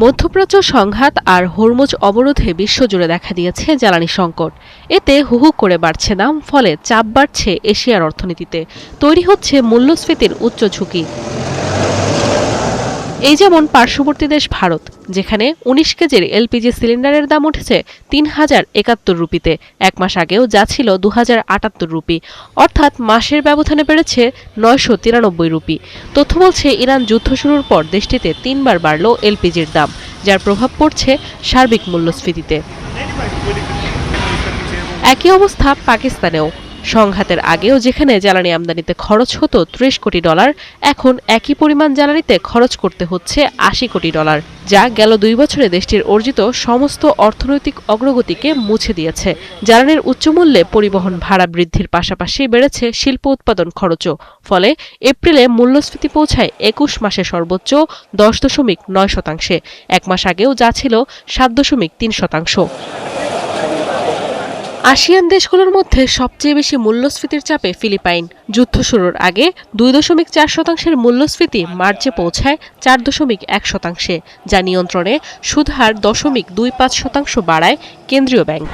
মধ্যপ্রাচ্য সংঘাত আর হরমুজ অবরোধে বিশ্বজুড়ে দেখা দিয়েছে জ্বালানি সংকট। এতে হুহু করে বাড়ছে দাম, ফলে চাপ বাড়ছে এশিয়ার অর্থনীতিতে। তৈরি হচ্ছে মূল্যস্ফীতির উচ্চ ঝুঁকি। এই যেমন পার্শ্ববর্তী দেশ ভারত, যেখানে ১৯ কেজির এলপিজি সিলিন্ডারের দাম উঠেছে ৩,০৭১ রুপিতে। এক মাস আগেও যা ছিল ২,০৭৮ রুপি, অর্থাৎ মাসের ব্যবধানে বেড়েছে ৯৯৩ রুপি। তথ্য বলছে, ইরান যুদ্ধ শুরুর পর দেশটিতে ৩ বার বাড়ল এলপিজির দাম, যার প্রভাব পড়ছে সার্বিক মূল্যস্ফীতিতে। একই অবস্থা পাকিস্তানেও। সংঘাতের আগেও যেখানে জ্বালানি আমদানিতে খরচ হতো ৩০ কোটি ডলার, এখন একই পরিমাণ জ্বালানিতে খরচ করতে হচ্ছে ৮০ কোটি ডলার, যা গেল ২ বছরে দেশটির অর্জিত সমস্ত অর্থনৈতিক অগ্রগতিকে মুছে দিয়েছে। জ্বালানির উচ্চমূল্যে পরিবহন ভাড়া বৃদ্ধির পাশাপাশি বেড়েছে শিল্প উৎপাদন খরচও। ফলে এপ্রিলে মূল্যস্ফীতি পৌঁছায় ২১ মাসে সর্বোচ্চ ১০.৯%। এক মাস আগেও যা ছিল ৭.৩%। আসিয়ান দেশগুলোর মধ্যে সবচেয়ে বেশি মূল্যস্ফীতির চাপে ফিলিপাইন। যুদ্ধ শুরুর আগে ২.৪% মূল্যস্ফীতি মার্চে পৌঁছায় ৪.১%, যা নিয়ন্ত্রণে সুদহার ০.২৫% বাড়ায় কেন্দ্রীয় ব্যাংক।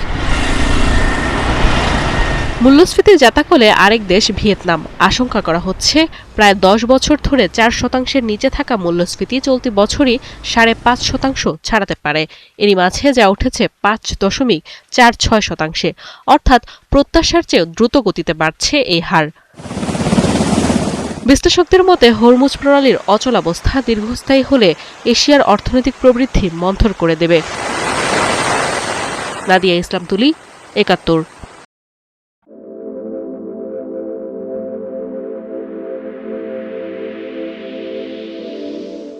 মূল্যস্ফীতির জাতাকলে আরেক দেশ ভিয়েতনাম। আশঙ্কা করা হচ্ছে, প্রায় ১০ বছর ধরে ৪%-এর নিচে থাকা মূল্যস্ফীতি চলতি বছরই ৫.৫% ছাড়াতে পারে। এরই মাঝে যা উঠেছে ৫.৪৬%, অর্থাৎ প্রত্যাশার চেয়েও দ্রুত গতিতে বাড়ছে এই হার। বিশ্লেষকদের মতে, হরমুজ প্রণালীর অচলাবস্থা দীর্ঘস্থায়ী হলে এশিয়ার অর্থনৈতিক প্রবৃদ্ধি মন্থর করে দেবে। নাদিয়া ইসলাম তুলি, ৭১।